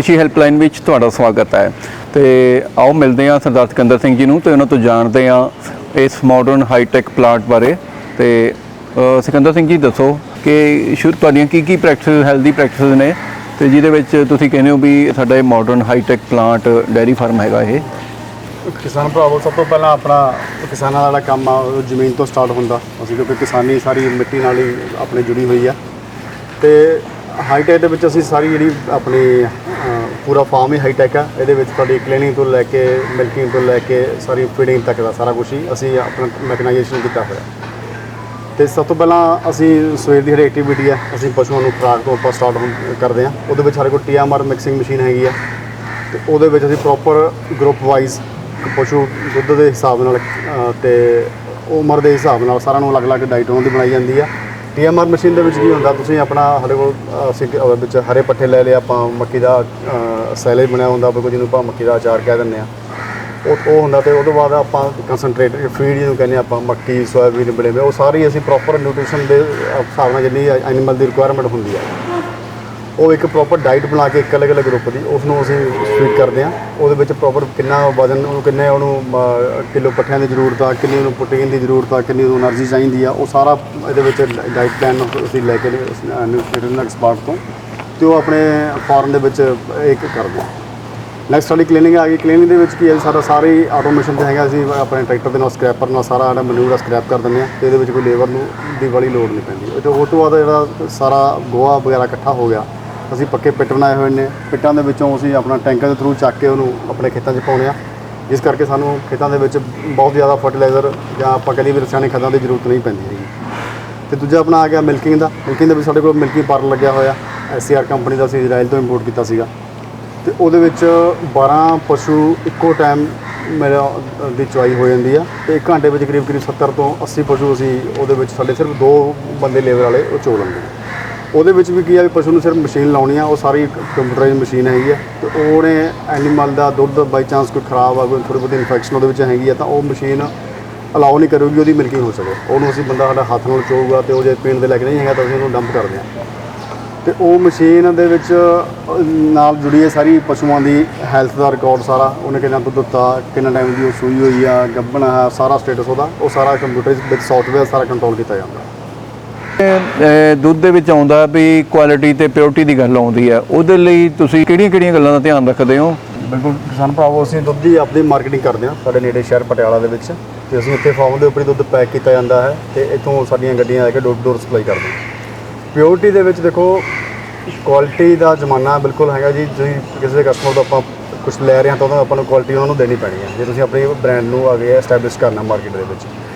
कृषि हैल्पलाइन में तुहाडा स्वागत है। तो आओ मिलते हैं सरदार सिकंदर सिंह जी नूं ते उन्हां तों जानते हैं इस मॉडर्न हाईटैक प्लांट बारे। तो सिकंदर सिंह जी दसो कि तुहाडीआं की प्रैक्टिस हैल्दी प्रैक्टिस ने ते जिहदे विच तुसीं कहंदे हो भी साडा modern hi tech plant dairy farm हैगा ये। किसान भरावो सब तो पहला अपना किसानां दा काम आ जमीन तो स्टार्ट होंदा। असीं क्योंकि किसानी सारी मिट्टी नाल ही अपने जुड़ी हुई है। तो हाईटैक दे विच असीं सारी जिहड़ी अपनी पूरा फार्म ही हाईटैक है। इहदे विच तुहाडी क्लीनिंग तो लैके मिल्किंग तो लैके सारी फीडिंग तक दा सारा कुछ ही असीं अपना मैकेनाइजेशन कीता होया। तो सब तो पहला असीं सवेर दी जिहड़ी एक्टिविटी है असीं पशुओं नूं खुराक तो आपां स्टार्ट करदे हां। उहदे विच साडे कोल TMR मिक्सिंग मशीन हैगी है। तो उहदे विच असीं प्रॉपर ग्रुप वाइज पशु दुੱਧ ਦੇ ਹਿਸਾਬ ਨਾਲ ਤੇ ਉਮਰ ਦੇ ਹਿਸਾਬ ਨਾਲ ਸਾਰਿਆਂ ਨੂੰ ਅਲੱਗ-ਅਲੱਗ ਡਾਈਟ ਉਹਨਾਂ ਦੀ ਬਣਾਈ ਜਾਂਦੀ ਆ। TMR ਮਸ਼ੀਨ ਦੇ ਵਿੱਚ ਕੀ ਹੁੰਦਾ, ਤੁਸੀਂ ਆਪਣਾ ਸਾਡੇ ਕੋਲ ਅਸੀਂ ਵਿੱਚ ਹਰੇ ਪੱਠੇ ਲੈ ਲਏ, ਆਪਾਂ ਮੱਕੀ ਦਾ ਸੈਲੇਜ ਬਣਿਆ ਹੁੰਦਾ, ਜਿਹਨੂੰ ਆਪਾਂ ਮੱਕੀ ਦਾ ਅਚਾਰ ਕਹਿ ਦਿੰਦੇ ਆ, ਉਹ ਹੁੰਦਾ। ਤੇ ਉਹ ਤੋਂ ਬਾਅਦ ਆਪਾਂ ਕੰਸਨਟਰੇਟ ਫੀਡ ਜਿਹਨੂੰ ਕਹਿੰਦੇ ਆਪਾਂ ਮੱਕੀ ਸੋਇਆਬੀਨ ਬਣੇ ਹੋਏ, ਉਹ ਸਾਰੀ ਅਸੀਂ ਪ੍ਰੋਪਰ ਨਿਊਟ੍ਰੀਸ਼ਨ ਦੇ ਹਿਸਾਬ ਨਾਲ ਜਿੰਨੀ ਐਨੀਮਲ ਦੀ ਰਿਕੁਆਇਰਮੈਂਟ ਹੁੰਦੀ ਆ ਉਹ ਇੱਕ ਪ੍ਰੋਪਰ ਡਾਈਟ ਬਣਾ ਕੇ ਇੱਕ ਅਲੱਗ-ਅਲੱਗ ਗਰੁੱਪ ਦੀ ਉਸਨੂੰ ਅਸੀਂ ਫੀਡ ਕਰਦੇ ਹਾਂ। ਉਹਦੇ ਵਿੱਚ ਪ੍ਰੋਪਰ ਕਿੰਨਾ ਵਜ਼ਨ, ਕਿੰਨੇ ਉਹਨੂੰ ਕਿਲੋ ਪੱਠਿਆਂ ਦੀ ਜ਼ਰੂਰਤ ਆ, ਕਿੰਨੀ ਉਹਨੂੰ ਪ੍ਰੋਟੀਨ ਦੀ ਜ਼ਰੂਰਤ ਆ, ਕਿੰਨੀ ਉਹਨੂੰ ਐਨਰਜੀ ਚਾਹੀਦੀ ਆ, ਉਹ ਸਾਰਾ ਇਹਦੇ ਵਿੱਚ ਡਾਈਟ ਪਲਾਨ ਅਸੀਂ ਲੈ ਕੇ ਨਿਊਟ੍ਰੀਸ਼ਨ ਐਕਸਪਰਟ ਤੋਂ ਅਤੇ ਉਹ ਆਪਣੇ ਫਾਰਮ ਦੇ ਵਿੱਚ ਇੱਕ ਕਰਦੇ ਹਾਂ। ਨੈਕਸਟ ਸਾਡੀ ਕਲੀਨਿੰਗ ਆ ਗਈ। ਕਲੀਨਿੰਗ ਦੇ ਵਿੱਚ ਕੀ ਹੈ, ਸਾਡਾ ਸਾਰੀ ਆਟੋਮੇਸ਼ਨ 'ਤੇ ਹੈਗਾ। ਅਸੀਂ ਆਪਣੇ ਟਰੈਕਟਰ ਦੇ ਨਾਲ ਸਕ੍ਰੈਪਰ ਨਾਲ ਸਾਰਾ ਸਾਡਾ ਮਨਿਊਰ ਸਕ੍ਰੈਪ ਕਰ ਦਿੰਦੇ ਹਾਂ ਅਤੇ ਇਹਦੇ ਵਿੱਚ ਕੋਈ ਲੇਬਰ ਨੂੰ ਦੀ ਵਾਲੀ ਲੋੜ ਨਹੀਂ ਪੈਂਦੀ। ਉਹ ਤੋਂ ਬਾਅਦ ਜਿਹੜਾ ਸਾਰਾ ਗੋਹਾ ਵਗੈਰਾ ਇਕੱਠਾ ਹੋ ਗਿਆ, ਅਸੀਂ ਪੱਕੇ ਪਿੱਟ ਬਣਾਏ ਹੋਏ ਨੇ। ਪਿੱਟਾਂ ਦੇ ਵਿੱਚੋਂ ਅਸੀਂ ਆਪਣਾ ਟੈਂਕਾਂ ਦੇ ਥਰੂ ਚੱਕ ਕੇ ਉਹਨੂੰ ਆਪਣੇ ਖੇਤਾਂ 'ਚ ਪਾਉਂਦੇ ਹਾਂ, ਜਿਸ ਕਰਕੇ ਸਾਨੂੰ ਖੇਤਾਂ ਦੇ ਵਿੱਚ ਬਹੁਤ ਜ਼ਿਆਦਾ ਫਰਟੀਲਾਈਜ਼ਰ ਜਾਂ ਆਪਾਂ ਕਹਿੰਦੇ ਵੀ ਰਸਾਇਣਿਕ ਖਾਦਾਂ ਦੀ ਜ਼ਰੂਰਤ ਨਹੀਂ ਪੈਂਦੀ ਹੈਗੀ। ਅਤੇ ਦੂਜਾ ਆਪਣਾ ਆ ਗਿਆ ਮਿਲਕਿੰਗ ਦਾ। ਮਿਲਕਿੰਗ ਦੇ ਵਿੱਚ ਸਾਡੇ ਕੋਲ ਮਿਲਕਿੰਗ ਪਾਰਲਰ ਲੱਗਿਆ ਹੋਇਆ, SCR ਕੰਪਨੀ ਦਾ ਅਸੀਂ ਇਜ਼ਰਾਈਲ ਤੋਂ ਇੰਪੋਰਟ ਕੀਤਾ ਸੀਗਾ। ਅਤੇ ਉਹਦੇ ਵਿੱਚ 12 ਪਸ਼ੂ ਇੱਕੋ ਟਾਈਮ ਮੇਰਾ ਦੀ ਚੁਆਈ ਹੋ ਜਾਂਦੀ ਆ। ਅਤੇ 1 ਘੰਟੇ ਵਿੱਚ ਕਰੀਬ 70 ਤੋਂ 80 ਪਸ਼ੂ ਅਸੀਂ ਉਹਦੇ ਵਿੱਚ ਸਾਡੇ ਸਿਰਫ 2 ਬੰਦੇ ਲੇਬਰ ਵਾਲੇ ਉਹ ਚੋ ਲੈਂਦੇ ਆ। ਉਹਦੇ ਵਿੱਚ ਵੀ ਕੀ ਆ ਵੀ ਪਸ਼ੂ ਨੂੰ ਸਿਰਫ ਮਸ਼ੀਨ ਲਾਉਣੀ ਆ, ਉਹ ਸਾਰੀ ਕੰਪਿਊਟਰਾਈਜ਼ ਮਸ਼ੀਨ ਹੈਗੀ ਆ। ਅਤੇ ਉਹਨੇ ਐਨੀਮਲ ਦਾ ਦੁੱਧ ਬਾਈ ਚਾਂਸ ਕੋਈ ਖਰਾਬ ਆ, ਕੋਈ ਥੋੜ੍ਹੀ ਬਹੁਤੀ ਇਨਫੈਕਸ਼ਨ ਉਹਦੇ ਵਿੱਚ ਹੈਗੀ ਆ, ਤਾਂ ਉਹ ਮਸ਼ੀਨ ਅਲਾਓ ਨਹੀਂ ਕਰੂਗੀ ਉਹਦੀ ਮਿਲਕਿੰਗ ਹੋ ਸਕੇ। ਉਹਨੂੰ ਅਸੀਂ ਬੰਦਾ ਸਾਡਾ ਹੱਥ ਨਾਲ ਚੋਊਗਾ ਅਤੇ ਉਹ ਜੇ ਪੀਣ ਦੇ ਲਾਇਕ ਨਹੀਂ ਹੈਗਾ ਤਾਂ ਅਸੀਂ ਉਹਨੂੰ ਡੰਪ ਕਰਦੇ ਹਾਂ। ਅਤੇ ਉਹ ਮਸ਼ੀਨ ਦੇ ਵਿੱਚ ਨਾਲ ਜੁੜੀ ਹੈ ਸਾਰੀ ਪਸ਼ੂਆਂ ਦੀ ਹੈਲਥ ਦਾ ਰਿਕਾਰਡ ਸਾਰਾ, ਉਹਨੇ ਕਿੰਨਾ ਦੁੱਧ ਦਿੱਤਾ, ਕਿੰਨਾ ਟਾਈਮ ਦੀ ਉਹ ਸੂਈ ਹੋਈ ਆ, ਗੱਭਣ ਆ, ਸਾਰਾ ਸਟੇਟਸ ਉਹਦਾ ਉਹ ਸਾਰਾ ਕੰਪਿਊਟਰ ਵਿੱਚ ਸੌਫਟਵੇਅਰ ਸਾਰਾ ਕੰਟਰੋਲ ਕੀਤਾ ਜਾਂਦਾ। ਦੁੱਧ ਦੇ ਵਿੱਚ ਆਉਂਦਾ ਵੀ ਕੁਆਲਿਟੀ ਤੇ ਪਿਓਰਿਟੀ ਦੀ ਗੱਲ ਆਉਂਦੀ ਹੈ, ਉਹਦੇ ਲਈ ਤੁਸੀਂ ਕਿਹੜੀਆਂ ਗੱਲਾਂ ਦਾ ਧਿਆਨ ਰੱਖਦੇ ਹੋ? ਬਿਲਕੁਲ ਕਿਸਾਨ ਭਰਾਵੋ, ਅਸੀਂ ਦੁੱਧ ਦੀ ਆਪਣੀ ਮਾਰਕੀਟਿੰਗ ਕਰਦੇ ਹਾਂ ਸਾਡੇ ਨੇੜੇ ਸ਼ਹਿਰ ਪਟਿਆਲਾ ਦੇ ਵਿੱਚ। ਅਤੇ ਅਸੀਂ ਇੱਥੇ ਫਾਰਮ ਦੇ ਉੱਪਰ ਹੀ ਦੁੱਧ ਪੈਕ ਕੀਤਾ ਜਾਂਦਾ ਹੈ ਅਤੇ ਇੱਥੋਂ ਸਾਡੀਆਂ ਗੱਡੀਆਂ ਆ ਕੇ ਡੋਰ ਟੂ ਡੋਰ ਸਪਲਾਈ ਕਰਦੇ ਹਾਂ। ਪਿਓਰਿਟੀ ਦੇ ਵਿੱਚ ਦੇਖੋ, ਕੁਆਲਿਟੀ ਦਾ ਜ਼ਮਾਨਾ ਬਿਲਕੁਲ ਹੈਗਾ ਜੀ। ਤੁਸੀਂ ਕਿਸੇ ਕਸਟਮਰ ਤੋਂ ਆਪਾਂ ਕੁਛ ਲੈ ਰਹੇ ਹਾਂ ਤਾਂ ਉਹਦਾ ਆਪਾਂ ਨੂੰ ਕੁਆਲਿਟੀ ਉਹਨਾਂ ਨੂੰ ਦੇਣੀ ਪੈਣੀ ਹੈ। ਜੇ ਤੁਸੀਂ ਆਪਣੀ ਬ੍ਰਾਂਡ ਨੂੰ ਅੱਗੇ ਐਸਟੈਬਲਿਸ਼ ਕਰਨਾ ਮਾਰਕੀਟ ਦੇ ਵਿੱਚ,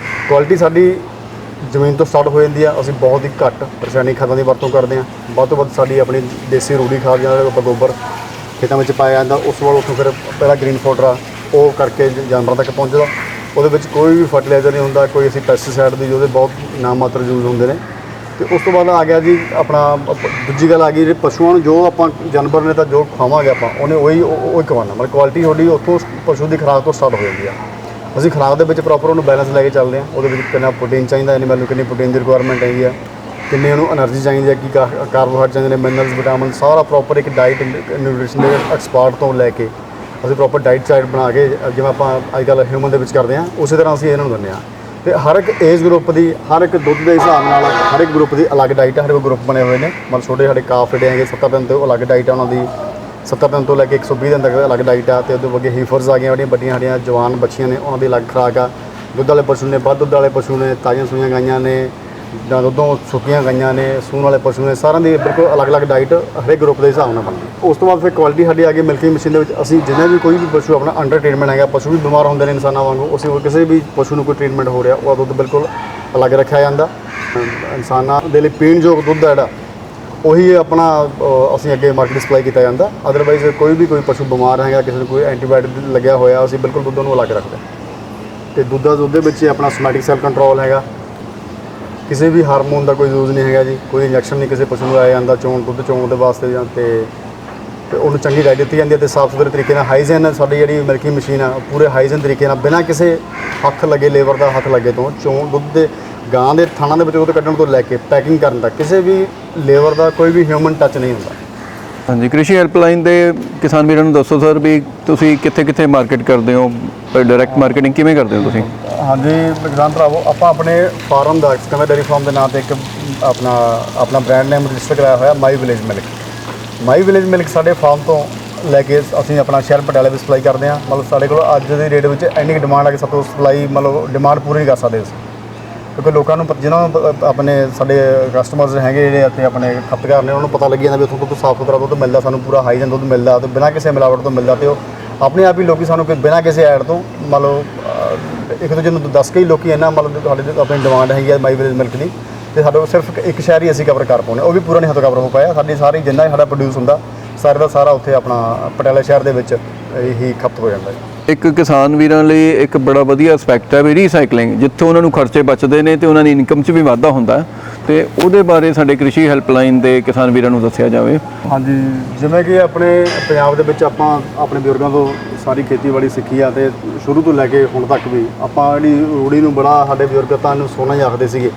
ਕੁਆਲਿਟੀ ਸਾਡੀ ਜ਼ਮੀਨ ਤੋਂ ਸਟਾਰਟ ਹੋ ਜਾਂਦੀ ਆ। ਅਸੀਂ ਬਹੁਤ ਹੀ ਘੱਟ ਰਸਾਇਣਿਕ ਖਾਦਾਂ ਦੀ ਵਰਤੋਂ ਕਰਦੇ ਹਾਂ। ਵੱਧ ਤੋਂ ਵੱਧ ਸਾਡੀ ਆਪਣੀ ਦੇਸੀ ਰੂੜੀ ਖਾਦ ਜਾਂ ਆਪਾਂ ਗੋਬਰ ਖੇਤਾਂ ਵਿੱਚ ਪਾਇਆ ਜਾਂਦਾ। ਉਸ ਤੋਂ ਬਾਅਦ ਉੱਥੋਂ ਫਿਰ ਪਹਿਲਾਂ ਗ੍ਰੀਨ ਪਾਊਡਰ ਆ ਉਹ ਕਰਕੇ ਜਾਨਵਰਾਂ ਤੱਕ ਪਹੁੰਚਦਾ। ਉਹਦੇ ਵਿੱਚ ਕੋਈ ਵੀ ਫਰਟੀਲਾਈਜ਼ਰ ਨਹੀਂ ਹੁੰਦਾ, ਕੋਈ ਅਸੀਂ ਪੈਸਟੀਸਾਈਡ ਦੀ ਉਹਦੇ ਬਹੁਤ ਨਾਮਾਤਰ ਯੂਜ਼ ਹੁੰਦੇ ਨੇ। ਅਤੇ ਉਸ ਤੋਂ ਬਾਅਦ ਆ ਗਿਆ ਜੀ ਆਪਣਾ ਦੂਜੀ ਗੱਲ ਆ ਗਈ, ਜਿਹੜੇ ਪਸ਼ੂਆਂ ਨੂੰ ਜੋ ਆਪਾਂ ਜਾਨਵਰ ਨੇ ਤਾਂ ਜੋ ਖਾਵਾਂਗੇ ਆਪਾਂ ਉਹਨੇ ਉਹੀ ਖਵਾਉਣਾ। ਮਤਲਬ ਕੁਆਲਿਟੀ ਤੁਹਾਡੀ ਉੱਥੋਂ ਪਸ਼ੂ ਦੀ ਖੁਰਾਕ ਤੋਂ ਸਟਾਰਟ ਹੋ ਜਾਂਦੀ ਆ। ਅਸੀਂ ਖੁਰਾਕ ਦੇ ਵਿੱਚ ਪ੍ਰੋਪਰ ਉਹਨੂੰ ਬੈਲੈਂਸ ਲੈ ਕੇ ਚੱਲਦੇ ਹਾਂ। ਉਹਦੇ ਵਿੱਚ ਕਿੰਨਾ ਪ੍ਰੋਟੀਨ ਚਾਹੀਦਾ ਐਨੀਮਲ ਨੂੰ, ਕਿੰਨੀ ਪ੍ਰੋਟੀਨ ਦੀ ਰਿਕੁਆਇਰਮੈਂਟ ਹੈਗੀ ਆ, ਕਿੰਨੀ ਉਹਨੂੰ ਐਨਰਜੀ ਚਾਹੀਦੀ ਹੈ, ਕੀ ਕਾਰਬੋਹਾਈਡਰੇਟ ਚਾਹੀਦੇ ਨੇ, ਮਿਨਰਲਸ, ਵਿਟਾਮਿਨ, ਸਾਰਾ ਪ੍ਰੋਪਰ ਇੱਕ ਡਾਈਟ ਨਿਊਟ੍ਰੀਸ਼ਨ ਦੇ ਐਕਸਪਰਟ ਤੋਂ ਲੈ ਕੇ ਅਸੀਂ ਪ੍ਰੋਪਰ ਡਾਈਟ ਚਾਰਟ ਬਣਾ ਕੇ ਜਿਵੇਂ ਆਪਾਂ ਅੱਜ ਕੱਲ੍ਹ ਹਿਊਮਨ ਦੇ ਵਿੱਚ ਕਰਦੇ ਹਾਂ ਉਸੇ ਤਰ੍ਹਾਂ ਅਸੀਂ ਇਹਨਾਂ ਨੂੰ ਦਿੰਦੇ ਹਾਂ। ਅਤੇ ਹਰ ਇੱਕ ਏਜ ਗਰੁੱਪ ਦੀ, ਹਰ ਇੱਕ ਦੁੱਧ ਦੇ ਹਿਸਾਬ ਨਾਲ ਹਰ ਇੱਕ ਗਰੁੱਪ ਦੀ ਅਲੱਗ ਡਾਈਟ ਹੈ। ਹਰ ਇੱਕ ਗਰੁੱਪ ਬਣੇ ਹੋਏ ਨੇ। ਮਤਲਬ ਛੋਟੇ ਸਾਡੇ ਕਾਫ ਜਿਹੜੇ ਹੈਗੇ 70 ਦਿਨ ਤੋਂ ਅਲੱਗ ਡਾਈਟ ਆ ਉਹਨਾਂ ਦੀ, 70 ਦਿਨ ਤੋਂ ਲੈ ਕੇ 120 ਦਿਨ ਤੱਕ ਅਲੱਗ ਡਾਈਟ ਆ। ਅਤੇ ਉਹਦੇ ਅੱਗੇ ਹੀਫਰਸ ਆ ਗਈਆਂ, ਜਿਹੜੀਆਂ ਵੱਡੀਆਂ ਸਾਡੀਆਂ ਜਵਾਨ ਬੱਚੀਆਂ ਨੇ, ਉਹਨਾਂ ਦੀ ਅਲੱਗ ਖੁਰਾਕ ਆ। ਦੁੱਧ ਵਾਲੇ ਪਸ਼ੂ ਨੇ, ਵੱਧ ਦੁੱਧ ਵਾਲੇ ਪਸ਼ੂ ਨੇ, ਤਾਜ਼ੀਆਂ ਸੂਈਆਂ ਗਾਈਆਂ ਨੇ ਜਾਂ ਦੁੱਧੋਂ ਸੁੱਕੀਆਂ ਗਾਈਆਂ ਨੇ, ਸੂਣ ਵਾਲੇ ਪਸ਼ੂ ਨੇ, ਸਾਰਿਆਂ ਦੀ ਬਿਲਕੁਲ ਅਲੱਗ-ਅਲੱਗ ਡਾਈਟ ਹਰੇਕ ਗਰੁੱਪ ਦੇ ਹਿਸਾਬ ਨਾਲ ਬਣਦੀ। ਉਸ ਤੋਂ ਬਾਅਦ ਫਿਰ ਕੁਆਲਿਟੀ ਸਾਡੀ ਆ ਗਈ ਮਿਲਕਿੰਗ ਮਸ਼ੀਨ ਦੇ ਵਿੱਚ। ਅਸੀਂ ਜਿੰਨੇ ਵੀ ਕੋਈ ਵੀ ਪਸ਼ੂ ਆਪਣਾ ਅੰਡਰ ਟ੍ਰੀਟਮੈਂਟ ਹੈਗਾ, ਪਸ਼ੂ ਵੀ ਬਿਮਾਰ ਹੁੰਦੇ ਨੇ ਇਨਸਾਨਾਂ ਵਾਂਗੂ, ਅਸੀਂ ਕਿਸੇ ਵੀ ਪਸ਼ੂ ਨੂੰ ਕੋਈ ਟ੍ਰੀਟਮੈਂਟ ਹੋ ਰਿਹਾ ਉਹ ਦੁੱਧ ਬਿਲਕੁਲ ਅਲੱਗ ਰੱਖਿਆ ਜਾਂਦਾ। ਇਨਸਾਨਾਂ ਦੇ ਲਈ ਪੀਣ ਯੋਗ ਦੁੱਧ ਹੈ ਜਿਹੜਾ ਉਹੀ ਆਪਣਾ ਅਸੀਂ ਅੱਗੇ ਮਾਰਕੀਟ ਸਪਲਾਈ ਕੀਤਾ ਜਾਂਦਾ। ਅਦਰਵਾਈਜ਼ ਕੋਈ ਪਸ਼ੂ ਬਿਮਾਰ ਹੈਗਾ, ਕਿਸੇ ਨੂੰ ਕੋਈ ਐਂਟੀਬਾਇਓਟਿਕ ਲੱਗਿਆ ਹੋਇਆ, ਅਸੀਂ ਬਿਲਕੁਲ ਦੁੱਧ ਨੂੰ ਅਲੱਗ ਰੱਖਦੇ ਹਾਂ। ਅਤੇ ਦੁੱਧ ਦੇ ਵਿੱਚ ਆਪਣਾ ਸੋਮੈਟਿਕ ਸੈਲ ਕੰਟਰੋਲ ਹੈਗਾ, ਕਿਸੇ ਵੀ ਹਾਰਮੋਨ ਦਾ ਕੋਈ ਯੂਜ਼ ਨਹੀਂ ਹੈਗਾ ਜੀ, ਕੋਈ ਇੰਜੈਕਸ਼ਨ ਨਹੀਂ ਕਿਸੇ ਪਸ਼ੂ ਨੂੰ ਆਇਆ ਜਾਂਦਾ ਦੁੱਧ ਚੋਣ ਦੇ ਵਾਸਤੇ ਜਾਂ ਅਤੇ ਉਹਨੂੰ ਚੰਗੀ ਡਾਈਟ ਦਿੱਤੀ ਜਾਂਦੀ ਹੈ। ਅਤੇ ਸਾਫ਼ ਸੁਥਰੇ ਤਰੀਕੇ ਨਾਲ ਹਾਈਜੀਨ ਸਾਡੀ ਜਿਹੜੀ ਮਿਲਕਿੰਗ ਮਸ਼ੀਨ ਆ ਪੂਰੇ ਹਾਈਜੀਨ ਤਰੀਕੇ ਨਾਲ ਬਿਨਾਂ ਕਿਸੇ ਹੱਥ ਲੱਗੇ, ਲੇਬਰ ਦਾ ਹੱਥ ਲੱਗੇ ਤੋਂ ਦੁੱਧ ਦੇ ਗਾਂ ਦੇ ਥਾਣਾ ਦੇ ਵਿੱਚ ਦੁੱਧ ਕੱਢਣ ਤੋਂ ਲੈ ਕੇ ਪੈਕਿੰਗ ਕਰਨ ਤੱਕ ਕਿਸੇ ਵੀ ਲੇਬਰ ਦਾ ਕੋਈ ਵੀ ਹਿਊਮਨ ਟੱਚ ਨਹੀਂ ਹੁੰਦਾ। हाँ जी, कृषि हेल्पलाइन ਦੇ ਕਿਸਾਨ ਵੀਰਾਂ ਨੂੰ ਦੱਸੋ ਸਰ ਵੀ ਤੁਸੀਂ ਕਿੱਥੇ ਮਾਰਕੀਟ ਕਰਦੇ ਹੋ, ਡਾਇਰੈਕਟ ਮਾਰਕੀਟਿੰਗ ਕਿਵੇਂ ਕਰਦੇ ਹੋ ਤੁਸੀਂ? ਹਾਂਜੀ ਕਿਸਾਨ ਭਰਾਵੋ, ਆਪਾਂ ਆਪਣੇ ਫਾਰਮ ਦਾ ਸਿਕੰਦਰ ਡੇਅਰੀ ਫਾਰਮ ਦੇ ਨਾਂ ਤੇ ਇੱਕ ਆਪਣਾ ਬ੍ਰਾਂਡ ਨੇਮ ਰਜਿਸਟਰ ਕਰਾਇਆ ਹੋਇਆ, ਮਾਈ ਵਿਲੇਜ ਮਿਲਕ। ਮਾਈ ਵਿਲੇਜ ਮਿਲਕ ਸਾਡੇ ਫਾਰਮ ਤੋਂ ਲੈ ਕੇ ਅਸੀਂ ਆਪਣਾ ਸ਼ਹਿਰ ਪਟਿਆਲੇ ਵਿੱਚ ਸਪਲਾਈ ਕਰਦੇ ਹਾਂ। ਮਤਲਬ ਸਾਡੇ ਕੋਲ ਅੱਜ ਦੀ ਡੇਟ ਵਿੱਚ ਇੰਨੀ ਡਿਮਾਂਡ ਆ ਕਿ ਸਾਤੋਂ ਸਪਲਾਈ ਮਤਲਬ ਡਿਮਾਂਡ ਪੂਰੀ ਨਹੀਂ ਕਰ ਸਕਦੇ ਅਸੀਂ, ਕਿਉਂਕਿ ਲੋਕਾਂ ਨੂੰ ਜਿਹਨਾਂ ਨੂੰ ਆਪਣੇ ਸਾਡੇ ਕਸਟਮਰਸ ਹੈਗੇ ਜਿਹੜੇ ਅਤੇ ਆਪਣੇ ਖਪਤਕਾਰ ਨੇ, ਉਹਨਾਂ ਨੂੰ ਪਤਾ ਲੱਗੀ ਜਾਂਦਾ ਵੀ ਉੱਥੋਂ ਦੁੱਧ ਸਾਫ਼ ਸੁਥਰਾ ਦੁੱਧ ਮਿਲਦਾ, ਸਾਨੂੰ ਪੂਰਾ ਹਾਈਜਨ ਦੁੱਧ ਮਿਲਦਾ ਅਤੇ ਬਿਨਾਂ ਕਿਸੇ ਮਿਲਾਵਟ ਤੋਂ ਮਿਲਦਾ। ਅਤੇ ਉਹ ਆਪਣੇ ਆਪ ਹੀ ਲੋਕ ਸਾਨੂੰ ਬਿਨਾਂ ਕਿਸੇ ਐਡ ਤੋਂ ਮਤਲਬ ਇੱਕ ਦੂਜੇ ਨੂੰ ਦੱਸ ਕੇ ਹੀ ਲੋਕ ਇਹਨਾਂ ਮਤਲਬ ਸਾਡੇ ਆਪਣੀ ਡਿਮਾਂਡ ਹੈਗੀ ਹੈ ਮਾਈ ਵਿਲੇਜ ਮਿਲਕ ਦੀ। ਅਤੇ ਸਾਡੇ ਕੋਲ ਸਿਰਫ ਇੱਕ ਸ਼ਹਿਰ ਹੀ ਅਸੀਂ ਕਵਰ ਕਰ ਪਾਉਂਦੇ, ਉਹ ਵੀ ਪੂਰਾ ਨਹੀਂ ਹੱਥੋਂ ਕਵਰ ਹੋ ਪਾਇਆ। ਸਾਡੀ ਸਾਰੀ ਜਿੰਨਾ ਵੀ ਸਾਡਾ ਪ੍ਰੋਡਿਊਸ ਹੁੰਦਾ ਸਾਰੇ ਦਾ ਸਾਰਾ ਉੱਥੇ ਆਪਣਾ ਪਟਿਆਲਾ ਸ਼ਹਿਰ ਦੇ ਵਿੱਚ ਹੀ ਖਪਤ ਹੋ ਜਾਂਦਾ ਹੈ। ਇੱਕ ਕਿਸਾਨ ਵੀਰਾਂ ਲਈ ਇੱਕ ਬੜਾ ਵਧੀਆ ਐਸਪੈਕਟ ਹੈ ਵੀ ਰੀਸਾਈਕਲਿੰਗ, ਜਿੱਥੋਂ ਉਹਨਾਂ ਨੂੰ ਖਰਚੇ ਬਚਦੇ ਨੇ ਤੇ ਉਹਨਾਂ ਦੀ ਇਨਕਮ 'ਚ ਵੀ ਵਾਧਾ ਹੁੰਦਾ ਤੇ ਉਹਦੇ ਬਾਰੇ ਸਾਡੇ ਕ੍ਰਿਸ਼ੀ ਹੈਲਪਲਾਈਨ ਦੇ ਕਿਸਾਨ ਵੀਰਾਂ ਨੂੰ ਦੱਸਿਆ ਜਾਵੇ। ਹਾਂਜੀ, ਜਿਵੇਂ ਕਿ ਆਪਣੇ ਪੰਜਾਬ ਦੇ ਵਿੱਚ ਆਪਾਂ ਆਪਣੇ ਬਜ਼ੁਰਗਾਂ ਤੋਂ ਸਾਰੀ ਖੇਤੀਬਾੜੀ ਸਿੱਖੀ ਆ ਅਤੇ ਸ਼ੁਰੂ ਤੋਂ ਲੈ ਕੇ ਹੁਣ ਤੱਕ ਵੀ ਆਪਾਂ ਜਿਹੜੀ ਰੂੜੀ ਨੂੰ ਬੜਾ ਸਾਡੇ ਬਜ਼ੁਰਗ ਤਾਂ ਇਹਨੂੰ ਸੋਨਾ ਹੀ ਆਖਦੇ ਸੀਗੇ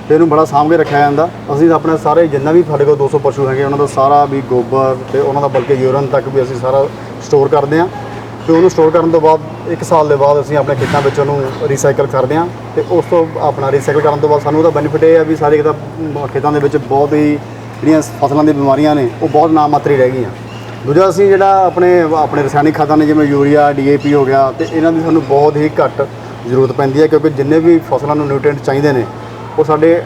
ਅਤੇ ਇਹਨੂੰ ਬੜਾ ਸਾਂਭ ਕੇ ਰੱਖਿਆ ਜਾਂਦਾ। ਅਸੀਂ ਆਪਣੇ ਸਾਰੇ ਜਿੰਨਾ ਵੀ ਸਾਡੇ ਕੋਲ 200 ਪਸ਼ੂ ਹੈਗੇ ਉਹਨਾਂ ਦਾ ਸਾਰਾ ਵੀ ਗੋਬਰ ਅਤੇ ਉਹਨਾਂ ਦਾ ਬਲਕਿ ਯੂਰਨ ਤੱਕ ਵੀ ਅਸੀਂ ਸਾਰਾ ਸਟੋਰ ਕਰਦੇ ਹਾਂ ਅਤੇ ਉਹਨੂੰ ਸਟੋਰ ਕਰਨ ਤੋਂ ਬਾਅਦ 1 ਸਾਲ ਦੇ ਬਾਅਦ ਅਸੀਂ ਆਪਣੇ ਖੇਤਾਂ ਵਿੱਚ ਉਹਨੂੰ ਰੀਸਾਈਕਲ ਕਰਦੇ ਹਾਂ। ਅਤੇ ਉਸ ਤੋਂ ਆਪਣਾ ਰੀਸਾਈਕਲ ਕਰਨ ਤੋਂ ਬਾਅਦ ਸਾਨੂੰ ਉਹਦਾ ਬੈਨੀਫਿਟ ਇਹ ਹੈ ਵੀ ਸਾਡੇ ਖੇਤਾਂ ਦੇ ਵਿੱਚ ਬਹੁਤ ਹੀ ਜਿਹੜੀਆਂ ਫਸਲਾਂ ਦੀ ਬਿਮਾਰੀਆਂ ਨੇ ਉਹ ਬਹੁਤ ਨਾ ਮਾਤਰੀ ਰਹਿ ਗਈਆਂ। ਦੂਜਾ ਅਸੀਂ ਜਿਹੜਾ ਆਪਣੇ ਰਸਾਇਣਿਕ ਖਾਦਾਂ ਨੇ ਜਿਵੇਂ ਯੂਰੀਆ DAP ਹੋ ਗਿਆ ਅਤੇ ਇਹਨਾਂ ਦੀ ਸਾਨੂੰ ਬਹੁਤ ਹੀ ਘੱਟ ਜ਼ਰੂਰਤ ਪੈਂਦੀ ਹੈ, ਕਿਉਂਕਿ ਜਿੰਨੇ ਵੀ ਫਸਲਾਂ ਨੂੰ ਨਿਊਟ੍ਰੀਐਂਟ ਚਾਹੀਦੇ ਨੇ ਉਹ ਸਾਡੇ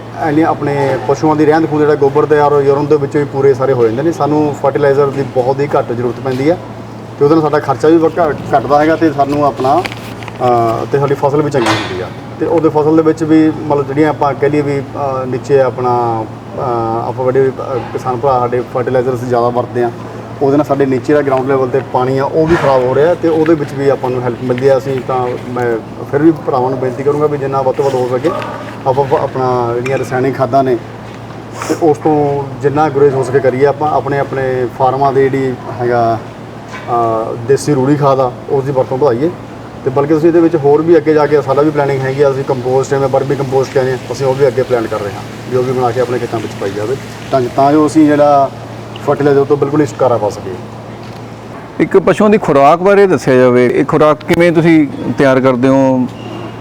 ਆਪਣੇ ਪਸ਼ੂਆਂ ਦੀ ਰਹਿੰਦ ਖੂੰਹਦ ਜਿਹੜਾ ਗੋਬਰ ਦੇ ਯੂਰਨ ਦੇ ਵਿੱਚੋਂ ਹੀ ਪੂਰੇ ਸਾਰੇ ਹੋ ਜਾਂਦੇ ਨੇ। ਸਾਨੂੰ ਫਰਟੀਲਾਈਜ਼ਰ ਦੀ ਬਹੁਤ ਹੀ ਘੱਟ ਜ਼ਰੂਰਤ ਪੈਂਦੀ ਹੈ ਅਤੇ ਉਹਦੇ ਨਾਲ ਸਾਡਾ ਖਰਚਾ ਵੀ ਘੱਟਦਾ ਹੈਗਾ ਅਤੇ ਸਾਨੂੰ ਆਪਣਾ ਅਤੇ ਸਾਡੀ ਫਸਲ ਵੀ ਚੰਗੀ ਹੁੰਦੀ ਆ। ਅਤੇ ਉਹਦੇ ਫਸਲ ਦੇ ਵਿੱਚ ਵੀ ਮਤਲਬ ਜਿਹੜੀਆਂ ਆਪਾਂ ਕਹਿ ਲਈਏ ਵੀ ਨੀਚੇ ਆਪਣਾ ਆਪਾਂ ਵੱਡੇ ਕਿਸਾਨ ਭਰਾ ਸਾਡੇ ਫਰਟੀਲਾਈਜ਼ਰ ਅਸੀਂ ਜ਼ਿਆਦਾ ਵਰਤਦੇ ਹਾਂ, ਉਹਦੇ ਨਾਲ ਸਾਡੇ ਨੀਚੇ ਦਾ ਗਰਾਊਂਡ ਲੈਵਲ 'ਤੇ ਪਾਣੀ ਆ ਉਹ ਵੀ ਖਰਾਬ ਹੋ ਰਿਹਾ ਅਤੇ ਉਹਦੇ ਵਿੱਚ ਵੀ ਆਪਾਂ ਨੂੰ ਹੈਲਪ ਮਿਲਦੀ ਹੈ। ਅਸੀਂ ਤਾਂ ਮੈਂ ਫਿਰ ਵੀ ਭਰਾਵਾਂ ਨੂੰ ਬੇਨਤੀ ਕਰੂੰਗਾ ਵੀ ਜਿੰਨਾ ਵੱਧ ਤੋਂ ਵੱਧ ਹੋ ਸਕੇ ਆਪਾਂ ਆਪਣਾ ਜਿਹੜੀਆਂ ਰਸਾਇਣਿਕ ਖਾਦਾਂ ਨੇ ਅਤੇ ਉਸ ਤੋਂ ਜਿੰਨਾ ਗੁਰੇਜ਼ ਹੋ ਸਕੇ ਕਰੀਏ। ਆਪਾਂ ਆਪਣੇ ਫਾਰਮਾਂ ਦੇ ਜਿਹੜੀ ਹੈਗਾ ਦੇਸੀ ਰੂੜੀ ਖਾਦ ਆ ਉਸ ਦੀ ਵਰਤੋਂ ਵਧਾਈਏ ਅਤੇ ਬਲਕਿ ਅਸੀਂ ਇਹਦੇ ਵਿੱਚ ਹੋਰ ਵੀ ਅੱਗੇ ਜਾ ਕੇ ਸਾਡਾ ਵੀ ਪਲੈਨਿੰਗ ਹੈਗੀ ਆ। ਅਸੀਂ ਕੰਪੋਸਟ ਜਿਵੇਂ ਬਰਮੀ ਕੰਪੋਸਟ ਕਹਿੰਦੇ ਹਾਂ, ਅਸੀਂ ਉਹ ਵੀ ਅੱਗੇ ਪਲਾਨ ਕਰ ਰਹੇ ਹਾਂ ਵੀ ਉਹ ਵੀ ਬਣਾ ਕੇ ਆਪਣੇ ਖੇਤਾਂ ਵਿੱਚ ਪਾਈ ਜਾਵੇ ਤਾਂ ਜੋ ਅਸੀਂ ਜਿਹੜਾ ਫਰਟੀਲਾਈਜ਼ਰ ਤੋਂ ਬਿਲਕੁਲ ਹੀ ਛੁਟਕਾਰਾ ਪਾ ਸਕੀਏ। ਇੱਕ ਪਸ਼ੂਆਂ ਦੀ ਖੁਰਾਕ ਬਾਰੇ ਦੱਸਿਆ ਜਾਵੇ, ਇਹ ਖੁਰਾਕ ਕਿਵੇਂ ਤੁਸੀਂ ਤਿਆਰ ਕਰਦੇ ਹੋ,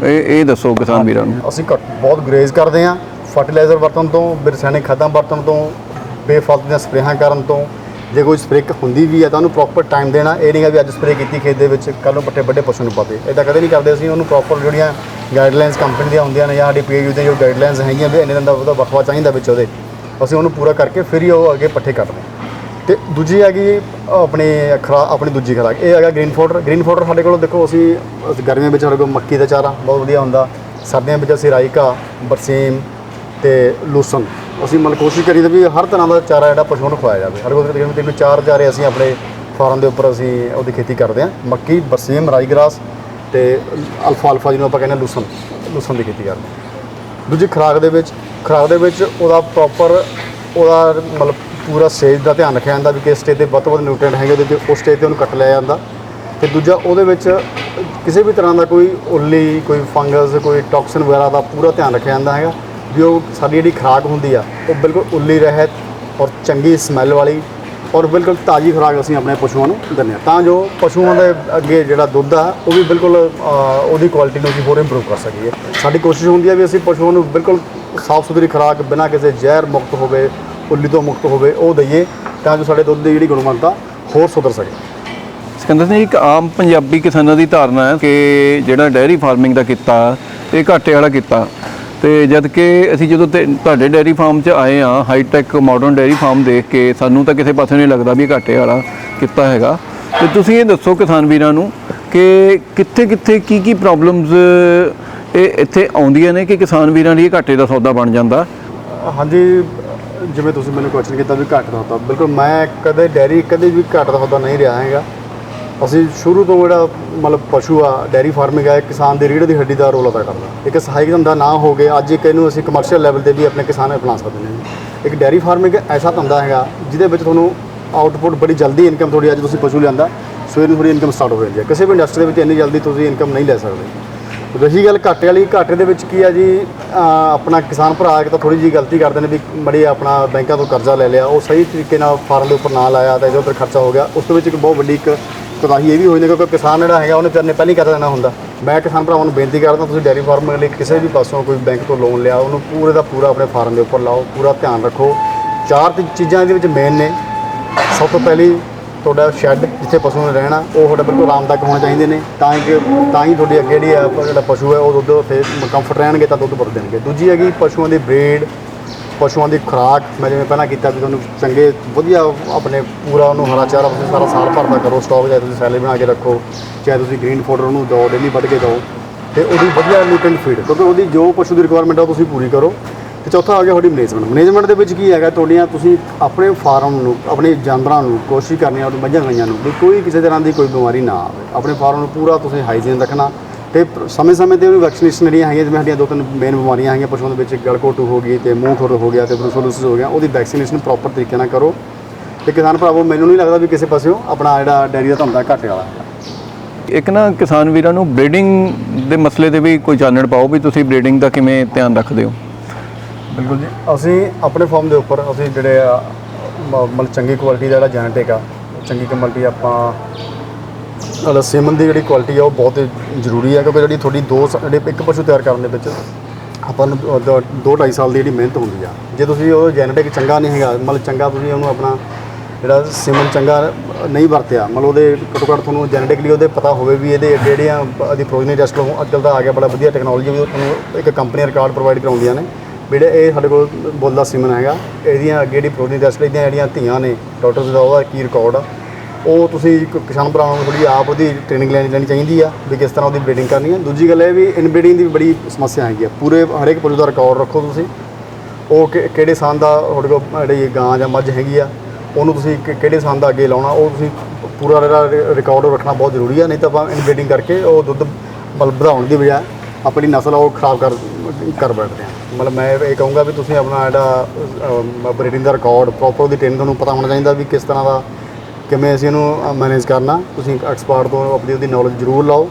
ਇਹ ਦੱਸੋ ਕਿਸਾਨ ਵੀਰਾਂ ਨੂੰ। ਅਸੀਂ ਬਹੁਤ ਗੁਰੇਜ਼ ਕਰਦੇ ਹਾਂ ਫਰਟੀਲਾਈਜ਼ਰ ਵਰਤਣ ਤੋਂ, ਰਸਾਇਣਿਕ ਖਾਦਾਂ ਵਰਤਣ ਤੋਂ, ਬੇਫਾਲਤੂ ਦੀਆਂ ਸਪਰੇਹਾਂ ਕਰਨ ਤੋਂ। ਜੇ ਕੋਈ ਸਪਰੇਅ ਹੁੰਦੀ ਵੀ ਹੈ ਤਾਂ ਉਹਨੂੰ ਪ੍ਰੋਪਰ ਟਾਈਮ ਦੇਣਾ। ਇਹ ਨਹੀਂ ਹੈ ਵੀ ਅੱਜ ਸਪਰੇਅ ਕੀਤੀ ਖੇਤ ਦੇ ਵਿੱਚ ਕੱਲ੍ਹ ਨੂੰ ਪੱਠੇ ਵੱਡੇ ਪਸ਼ੂ ਨੂੰ ਪਾਵੇ, ਇੱਦਾਂ ਕਦੇ ਨਹੀਂ ਕਰਦੇ ਅਸੀਂ। ਉਹਨੂੰ ਪ੍ਰੋਪਰ ਜਿਹੜੀਆਂ ਗਾਈਡਲਾਈਨਸ ਕੰਪਨੀ ਦੀਆਂ ਹੁੰਦੀਆਂ ਨੇ ਜਾਂ ਸਾਡੀ PAU ਦੀਆਂ ਜੋ ਗਾਈਡਲਾਈਨਸ ਹੈਗੀਆਂ ਵੀ ਇੰਨੇ ਦਿਨ ਦਾ ਉਹਦਾ ਵਕਫਾ ਚਾਹੀਦਾ ਵਿੱਚ ਉਹਦੇ, ਅਸੀਂ ਉਹਨੂੰ ਪੂਰਾ ਕਰਕੇ ਫਿਰ ਹੀ ਉਹ ਅੱਗੇ ਪੱਠੇ ਕੱਢਦੇ। ਅਤੇ ਦੂਜੀ ਹੈਗੀ ਆਪਣੀ ਦੂਜੀ ਖੁਰਾਕ, ਇਹ ਹੈਗਾ ਗ੍ਰੀਨ ਫੋਡਰ ਸਾਡੇ ਕੋਲ ਦੇਖੋ ਅਸੀਂ ਗਰਮੀਆਂ ਵਿੱਚ ਸਾਡੇ ਕੋਲ ਮੱਕੀ ਦਾ ਚਾਰਾ ਬਹੁਤ ਵਧੀਆ ਹੁੰਦਾ, ਸਰਦੀਆਂ ਵਿੱਚ ਅਸੀਂ ਰਾਈ ਘਾਹ, ਬਰਸੀਮ ਅਤੇ ਲੂਸਨ ਅਸੀਂ ਮਤਲਬ ਕੋਸ਼ਿਸ਼ ਕਰੀਦਾ ਵੀ ਹਰ ਤਰ੍ਹਾਂ ਦਾ ਚਾਰਾ ਜਿਹੜਾ ਪਸ਼ੂਆਂ ਨੂੰ ਖਵਾਇਆ ਜਾਵੇ। ਸਾਡੇ ਕੋਲ ਤਕਰੀਬਨ 4 ਚਾਰੇ ਅਸੀਂ ਆਪਣੇ ਫਾਰਮ ਦੇ ਉੱਪਰ ਅਸੀਂ ਉਹਦੀ ਖੇਤੀ ਕਰਦੇ ਹਾਂ, ਮੱਕੀ, ਬਰਸੀਮ, ਰਾਈ ਗਰਾਸ ਅਤੇ ਅਲਫਾ ਜਿਹਨੂੰ ਆਪਾਂ ਕਹਿੰਦੇ ਲੂਸਨ ਦੀ ਖੇਤੀ ਕਰਦੇ ਹਾਂ। ਦੂਜੀ ਖੁਰਾਕ ਦੇ ਵਿੱਚ ਉਹਦਾ ਪ੍ਰੋਪਰ ਉਹਦਾ ਮਤਲਬ ਪੂਰਾ ਸਟੇਜ ਦਾ ਧਿਆਨ ਰੱਖਿਆ ਜਾਂਦਾ ਵੀ ਕਿਸ ਸਟੇਜ 'ਤੇ ਵੱਧ ਤੋਂ ਵੱਧ ਨਿਊਟ੍ਰੀਐਂਟ ਹੈਗੇ ਉਹਦੇ 'ਤੇ ਉਸ ਸਟੇਜ 'ਤੇ ਉਹਨੂੰ ਕੱਟ ਲਿਆ ਜਾਂਦਾ। ਅਤੇ ਦੂਜਾ ਉਹਦੇ ਵਿੱਚ ਕਿਸੇ ਵੀ ਤਰ੍ਹਾਂ ਦਾ ਕੋਈ ਉੱਲੀ, ਕੋਈ ਫੰਗਸ, ਕੋਈ ਟੌਕਸਿਨ ਵਗੈਰਾ ਦਾ ਪੂਰਾ ਧਿਆਨ ਰੱਖਿਆ ਜਾਂਦਾ ਹੈਗਾ ਵੀ ਉਹ ਸਾਡੀ ਜਿਹੜੀ ਖੁਰਾਕ ਹੁੰਦੀ ਆ ਉਹ ਬਿਲਕੁਲ ਉੱਲੀ ਰਹਿਤ ਔਰ ਚੰਗੀ ਸਮੈਲ ਵਾਲੀ ਔਰ ਬਿਲਕੁਲ ਤਾਜ਼ੀ ਖੁਰਾਕ ਅਸੀਂ ਆਪਣੇ ਪਸ਼ੂਆਂ ਨੂੰ ਦਿੰਦੇ ਹਾਂ, ਤਾਂ ਜੋ ਪਸ਼ੂਆਂ ਦੇ ਅੱਗੇ ਜਿਹੜਾ ਦੁੱਧ ਆ ਉਹ ਵੀ ਬਿਲਕੁਲ ਉਹਦੀ ਕੁਆਲਿਟੀ ਨੂੰ ਅਸੀਂ ਹੋਰ ਇੰਪਰੂਵ ਕਰ ਸਕੀਏ। ਸਾਡੀ ਕੋਸ਼ਿਸ਼ ਹੁੰਦੀ ਹੈ ਵੀ ਅਸੀਂ ਪਸ਼ੂਆਂ ਨੂੰ ਬਿਲਕੁਲ ਸਾਫ਼ ਸੁਥਰੀ ਖੁਰਾਕ ਬਿਨਾਂ ਕਿਸੇ ਜ਼ਹਿਰ ਮੁਕਤ ਹੋਵੇ, ਉੱਲੀ ਤੋਂ ਮੁਕਤ ਹੋਵੇ ਉਹ ਦਈਏ, ਤਾਂ ਜੋ ਸਾਡੇ ਦੁੱਧ ਦੀ ਜਿਹੜੀ ਗੁਣਵੱਤਾ ਹੋਰ ਸੁਧਰ ਸਕੇ। ਸਿਕੰਦਰ ਸਿੰਘ, ਇੱਕ ਆਮ ਪੰਜਾਬੀ ਕਿਸਾਨਾਂ ਦੀ ਧਾਰਨਾ ਹੈ ਕਿ ਜਿਹੜਾ ਡੇਅਰੀ ਫਾਰਮਿੰਗ ਦਾ ਕਿੱਤਾ ਇਹ ਘਾਟੇ ਵਾਲਾ ਕਿੱਤਾ, ਅਤੇ ਜਦ ਕਿ ਅਸੀਂ ਜਦੋਂ ਤੁਹਾਡੇ ਡੇਅਰੀ ਫਾਰਮ 'ਚ ਆਏ ਹਾਂ, ਹਾਈਟੈਕ ਮਾਡਰਨ ਡੇਅਰੀ ਫਾਰਮ ਦੇਖ ਕੇ ਸਾਨੂੰ ਤਾਂ ਕਿਸੇ ਪਾਸੇ ਨਹੀਂ ਲੱਗਦਾ ਵੀ ਇਹ ਘਾਟੇ ਵਾਲਾ ਕਿੱਤਾ ਹੈਗਾ। ਅਤੇ ਤੁਸੀਂ ਇਹ ਦੱਸੋ ਕਿਸਾਨ ਵੀਰਾਂ ਨੂੰ ਕਿ ਕਿੱਥੇ ਕੀ ਪ੍ਰੋਬਲਮਸ ਇਹ ਇੱਥੇ ਆਉਂਦੀਆਂ ਨੇ ਕਿ ਕਿਸਾਨ ਵੀਰਾਂ ਲਈ ਇਹ ਘਾਟੇ ਦਾ ਸੌਦਾ ਬਣ ਜਾਂਦਾ। ਹਾਂਜੀ, ਜਿਵੇਂ ਤੁਸੀਂ ਮੈਨੂੰ ਕੁਐਸਚਨ ਕੀਤਾ ਵੀ ਘੱਟ ਦਾ ਸੌਦਾ, ਬਿਲਕੁਲ ਮੈਂ ਕਦੇ ਵੀ ਘੱਟ ਦਾ ਸੌਦਾ ਨਹੀਂ ਰਿਹਾ ਹੈਗਾ। ਅਸੀਂ ਸ਼ੁਰੂ ਤੋਂ ਜਿਹੜਾ ਮਤਲਬ ਪਸ਼ੂ ਆ ਡੇਅਰੀ ਫਾਰਮਿੰਗ ਹੈ ਕਿਸਾਨ ਦੀ ਰੀੜ੍ਹ ਦੀ ਹੱਡੀ ਦਾ ਰੋਲ ਅਦਾ ਕਰਦਾ। ਇੱਕ ਸਹਾਇਕ ਧੰਦਾ ਨਾ ਹੋ ਕੇ ਅੱਜ ਇੱਕ ਇਹਨੂੰ ਅਸੀਂ ਕਮਰਸ਼ੀਅਲ ਲੈਵਲ 'ਤੇ ਵੀ ਆਪਣੇ ਕਿਸਾਨ ਅਪਣਾ ਸਕਦੇ ਨੇ। ਇੱਕ ਡੇਅਰੀ ਫਾਰਮਿੰਗ ਐਸਾ ਧੰਦਾ ਹੈਗਾ ਜਿਹਦੇ ਵਿੱਚ ਤੁਹਾਨੂੰ ਆਊਟਪੁੱਟ ਬੜੀ ਜਲਦੀ ਇਨਕਮ, ਥੋੜੀ ਅੱਜ ਤੁਸੀਂ ਪਸ਼ੂ ਲਿਆਂਦਾ ਸਵੇਰ ਨੂੰ ਥੋੜੀ ਇਨਕਮ ਸਟਾਰਟ ਹੋ ਜਾਂਦੀ ਹੈ। ਕਿਸੇ ਵੀ ਇੰਡਸਟਰੀ ਦੇ ਵਿੱਚ ਇੰਨੀ ਜਲਦੀ ਤੁਸੀਂ ਇਨਕਮ ਨਹੀਂ ਲੈ ਸਕਦੇ। रही गल घाटे वाली, घाटे दे विच की है जी, अपना किसान भरा एक तो थोड़ी जी गलती करते हैं भी बड़ी अपना बैंकों तो कर्जा ले लिया, वो सही तरीके नाल फार्म के उपर ना लाया तो इधर उधर खर्चा हो गया। उस एक बहुत बड़ी एक कोताही ये भी होई ने, क्योंकि किसान जिहड़ा है उन्हें विचार ने पहले ही कर देना हुंदा। मैं किसान भरावां नूं बेनती करदा, तुसीं डेयरी फार्म लई किसी भी पासों कोई बैंक तो लोन लिया, उन्होंने पूरे का पूरा अपने फार्म के उपर लाओ, पूरा ध्यान रखो। 4 चीज़ां इहदे विच मेन ने। सब तो पहली ਤੁਹਾਡਾ ਸ਼ੈੱਡ जिथे पशु ने रहना वो ਤੁਹਾਡਾ बिल्कुल आरामदायक होने चाहिए ने, ਤਾਂ ही ਤੁਹਾਡੀ ਅੱਗੇ ਜਿਹੜਾ ਪਸ਼ੂ है वो ਦੁੱਧ ਫਿਰ ਕੰਫਰਟ ਰਹਿਣਗੇ ਤਾਂ ਦੁੱਧ ਵਰ ਦੇਣਗੇ। ਦੂਜੀ ਹੈਗੀ ਪਸ਼ੂਆਂ ਦੀ ਬਰੀਡ, ਪਸ਼ੂਆਂ ਦੀ ਖੁਰਾਕ। ਮੈਂ ਜਿਵੇਂ ਪਹਿਲਾਂ ਕੀਤਾ ਵੀ ਤੁਹਾਨੂੰ ਚੰਗੇ ਵਧੀਆ ਆਪਣੇ ਪੂਰਾ ਉਹਨੂੰ ਹਰਾ ਚਾਰਾ ਤੁਸੀਂ ਸਾਰਾ ਸਾਲ ਭਰ ਦਾ ਕਰੋ ਸਟਾਕ, ਚਾਹੇ ਤੁਸੀਂ ਸੈਲਰੀ ਬਣਾ ਕੇ ਰੱਖੋ, ਚਾਹੇ ਤੁਸੀਂ ਗ੍ਰੀਨ ਫੋਡਰ ਉਹਨੂੰ ਦਿਓ, ਡੇਲੀ ਵੱਢ ਕੇ ਦਿਓ, ਤੇ ਉਹਦੀ ਵਧੀਆ ਨਿਊਟ੍ਰੀਐਂਟ ਫੀਡ, ਕਿਉਂਕਿ ਉਹਦੀ ਜੋ ਪਸ਼ੂ ਦੀ ਰਿਕੁਆਇਰਮੈਂਟ ਆ ਉਹ ਤੁਸੀਂ ਪੂਰੀ ਕਰੋ। ਤੇ ਚੌਥਾ ਆ ਗਿਆ ਤੁਹਾਡੀ ਮੈਨੇਜਮੈਂਟ ਦੇ ਵਿੱਚ ਕੀ ਹੈਗਾ, ਤੁਹਾਡੀਆਂ ਤੁਸੀਂ ਆਪਣੇ ਫਾਰਮ ਨੂੰ, ਆਪਣੇ ਜਾਨਵਰਾਂ ਨੂੰ ਕੋਸ਼ਿਸ਼ ਕਰਨੀ ਆ, ਆਪਣੀ ਮੱਝਾਂ ਗਾਈਆਂ ਨੂੰ ਵੀ ਕੋਈ ਕਿਸੇ ਤਰ੍ਹਾਂ ਦੀ ਕੋਈ ਬਿਮਾਰੀ ਨਾ ਆਵੇ। ਆਪਣੇ ਫਾਰਮ ਨੂੰ ਪੂਰਾ ਤੁਸੀਂ ਹਾਈਜੀਨ ਰੱਖਣਾ, ਤੇ ਸਮੇਂ-ਸਮੇਂ ਤੇ ਉਹਨੂੰ ਵੈਕਸੀਨੇਸ਼ਨ ਜਿਹੜੀਆਂ ਹੈਗੀਆਂ, ਜਿਵੇਂ ਸਾਡੀਆਂ 2-3 ਮੇਨ ਬਿਮਾਰੀਆਂ ਹੈਗੀਆਂ ਪਸ਼ੂਆਂ ਦੇ ਵਿੱਚ, ਗਲਘੋਟੂ ਹੋ ਗਈ ਤੇ ਮੂੰਹ ਖੁਰ ਹੋ ਗਿਆ ਤੇ ਬਰੂਸੋਲੋਸਿਸ ਹੋ ਗਿਆ, ਉਹਦੀ ਵੈਕਸੀਨੇਸ਼ਨ ਪ੍ਰੋਪਰ ਤਰੀਕੇ ਨਾਲ ਕਰੋ। ਤੇ ਕਿਸਾਨ ਭਰਾਵੋ, ਮੈਨੂੰ ਨਹੀਂ ਲੱਗਦਾ ਵੀ ਕਿਸੇ ਪਾਸਿਓਂ ਆਪਣਾ ਜਿਹੜਾ ਡੈਰੀ ਦਾ ਧੰਦਾ ਘਾਟੇ ਵਾਲਾ ਹੈ। ਇੱਕ ਨਾ ਕਿਸਾਨ ਵੀਰਾਂ ਨੂੰ ਬਰੀਡਿੰਗ ਦੇ ਮਸਲੇ ਤੇ ਵੀ ਕੋਈ ਚਾਨਣ ਪਾਓ ਵੀ ਤੁਸੀਂ ਬਰੀਡਿੰਗ ਦਾ ਕਿਵੇਂ ਧਿਆਨ ਰੱਖਦੇ ਹੋ। ਬਿਲਕੁਲ ਜੀ, ਅਸੀਂ ਆਪਣੇ ਫਾਰਮ ਦੇ ਉੱਪਰ ਅਸੀਂ ਜਿਹੜੇ ਮਤਲਬ ਚੰਗੀ ਕੁਆਲਿਟੀ ਦਾ ਜਿਹੜਾ ਜੈਨੇਟਿਕ ਆ, ਚੰਗੀ ਕੁਆਲਿਟੀ ਆਪਾਂ ਸੀਮਨ ਦੀ ਜਿਹੜੀ ਕੁਆਲਿਟੀ ਆ ਉਹ ਬਹੁਤ ਜ਼ਰੂਰੀ ਹੈ, ਕਿਉਂਕਿ ਜਿਹੜੀ ਤੁਹਾਡੀ ਜਿਹੜੇ ਇੱਕ ਪਸ਼ੂ ਤਿਆਰ ਕਰਨ ਦੇ ਵਿੱਚ ਆਪਾਂ ਨੂੰ 2-2.5 ਸਾਲ ਦੀ ਜਿਹੜੀ ਮਿਹਨਤ ਹੁੰਦੀ ਆ। ਜੇ ਤੁਸੀਂ ਉਹ ਜੈਨੇਟਿਕ ਚੰਗਾ ਨਹੀਂ ਹੈਗਾ, ਮਤਲਬ ਚੰਗਾ ਤੁਸੀਂ ਉਹਨੂੰ ਆਪਣਾ ਜਿਹੜਾ ਸੀਮਨ ਚੰਗਾ ਨਹੀਂ ਵਰਤਿਆ, ਮਤਲਬ ਉਹਦੇ ਘੱਟੋ ਘੱਟ ਤੁਹਾਨੂੰ ਜੈਨੇਟਿਕਲੀ ਉਹਦੇ ਪਤਾ ਹੋਵੇ ਵੀ ਇਹਦੇ ਜਿਹੜੀਆਂ ਇਹਦੀ ਪ੍ਰੋਜਨੀ ਟੈਸਟ ਲਓ, ਅੱਜ ਕੱਲ੍ਹ ਤਾਂ ਆ ਗਿਆ ਬੜਾ ਵਧੀਆ ਟੈਕਨੋਲੋਜੀ, ਵੀ ਤੁਹਾਨੂੰ ਇੱਕ ਕੰਪਨੀ ਰਿਕਾਰਡ ਪ੍ਰੋਵਾਈਡ ਕਰਾਉਂਦੀਆਂ ਨੇ ਜਿਹੜੇ ਇਹ ਸਾਡੇ ਕੋਲ ਬੋਲਦਾ ਸੀਮਨ ਹੈਗਾ, ਇਹਦੀਆਂ ਅੱਗੇ ਜਿਹੜੀ ਪ੍ਰੋਜਨੀ ਟੈਸਟ ਇਹਦੀਆਂ ਜਿਹੜੀਆਂ ਧੀਆਂ ਨੇ ਡਾਕਟਰਸ ਦਾ ਉਹਦਾ ਕੀ ਰਿਕਾਰਡ ਆ, ਉਹ ਤੁਸੀਂ ਕਿਸਾਨ ਭਰਾਵਾਂ ਨੂੰ ਥੋੜ੍ਹੀ ਆਪ ਉਹਦੀ ਟ੍ਰੇਨਿੰਗ ਲੈਣੀ ਚਾਹੀਦੀ ਆ ਵੀ ਕਿਸ ਤਰ੍ਹਾਂ ਉਹਦੀ ਬਰੀਡਿੰਗ ਕਰਨੀ ਹੈ। ਦੂਜੀ ਗੱਲ ਇਹ ਵੀ ਇਨਬਰੀਡਿੰਗ ਦੀ ਬੜੀ ਸਮੱਸਿਆ ਹੈਗੀ ਆ, ਪੂਰੇ ਹਰੇਕ ਪਸ਼ੂ ਦਾ ਰਿਕਾਰਡ ਰੱਖੋ ਤੁਸੀਂ, ਉਹ ਕਿਹੜੇ ਸਾਲ ਦਾ ਤੁਹਾਡੇ ਕੋਲ ਜਿਹੜੀ ਗਾਂ ਜਾਂ ਮੱਝ ਹੈਗੀ ਆ, ਉਹਨੂੰ ਤੁਸੀਂ ਕਿਹੜੇ ਸਾਲ ਦਾ ਅੱਗੇ ਲਾਉਣਾ, ਉਹ ਤੁਸੀਂ ਪੂਰਾ ਜਿਹੜਾ ਰਿਕਾਰਡ ਰੱਖਣਾ ਬਹੁਤ ਜ਼ਰੂਰੀ ਆ। ਨਹੀਂ ਤਾਂ ਆਪਾਂ ਇਨਬਰੀਡਿੰਗ ਕਰਕੇ ਉਹ ਦੁੱਧ ਮਤਲਬ ਵਧਾਉਣ ਦੀ ਬਜਾਏ ਆਪਣੀ ਨਸਲ ਆ ਉਹ ਖਰਾਬ ਕਰ ਬੈਠਦੇ ਹਾਂ। ਮਤਲਬ ਮੈਂ ਇਹ ਕਹੂੰਗਾ ਵੀ ਤੁਸੀਂ ਆਪਣਾ ਜਿਹੜਾ ਬਰੀਡਿੰਗ ਦਾ ਰਿਕਾਰਡ ਪ੍ਰੋਪਰ, ਉਹਦੀ ਟ੍ਰੇਨਿੰਗ ਤੁਹਾਨੂੰ ਪਤਾ ਹੋਣਾ ਚਾਹੀਦਾ ਵੀ ਕਿਸ ਤਰ੍ਹਾਂ ਦਾ ਕਿਵੇਂ ਅਸੀਂ ਇਹਨੂੰ ਮੈਨੇਜ ਕਰਨਾ। ਤੁਸੀਂ ਐਕਸਪਰਟ ਤੋਂ ਆਪਣੀ ਉਹਦੀ ਨੌਲੇਜ ਜ਼ਰੂਰ ਲਾਓ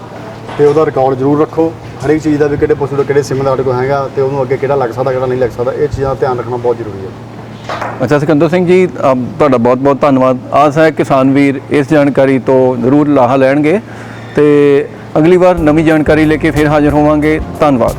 ਤੇ ਉਹਦਾ ਰਿਕਾਰਡ ਜ਼ਰੂਰ ਰੱਖੋ ਹਰੇਕ ਚੀਜ਼ ਦਾ, ਵੀ ਕਿਹੜੇ ਪਸ਼ੂ ਦਾ ਕਿਹੜੇ ਸੀਮਨ ਦਾ ਸਾਡੇ ਕੋਲ ਹੈਗਾ ਤੇ ਉਹਨੂੰ ਅੱਗੇ ਕਿਹੜਾ ਲੱਗ ਸਕਦਾ ਕਿਹੜਾ ਨਹੀਂ ਲੱਗ ਸਕਦਾ, ਇਹ ਚੀਜ਼ਾਂ ਦਾ ਧਿਆਨ ਰੱਖਣਾ ਬਹੁਤ ਜ਼ਰੂਰੀ ਹੈ। ਅੱਛਾ ਸਿਕੰਦਰ ਸਿੰਘ ਜੀ, ਤੁਹਾਡਾ ਬਹੁਤ ਬਹੁਤ ਧੰਨਵਾਦ। ਆਸ ਹੈ ਕਿਸਾਨ ਵੀਰ ਇਸ ਜਾਣਕਾਰੀ ਤੋਂ ਜ਼ਰੂਰ ਲਾਹਾ ਲੈਣਗੇ ਤੇ ਅਗਲੀ ਵਾਰ ਨਵੀਂ ਜਾਣਕਾਰੀ ਲੈ ਕੇ ਫਿਰ ਹਾਜ਼ਰ ਹੋਵਾਂਗੇ। ਧੰਨਵਾਦ।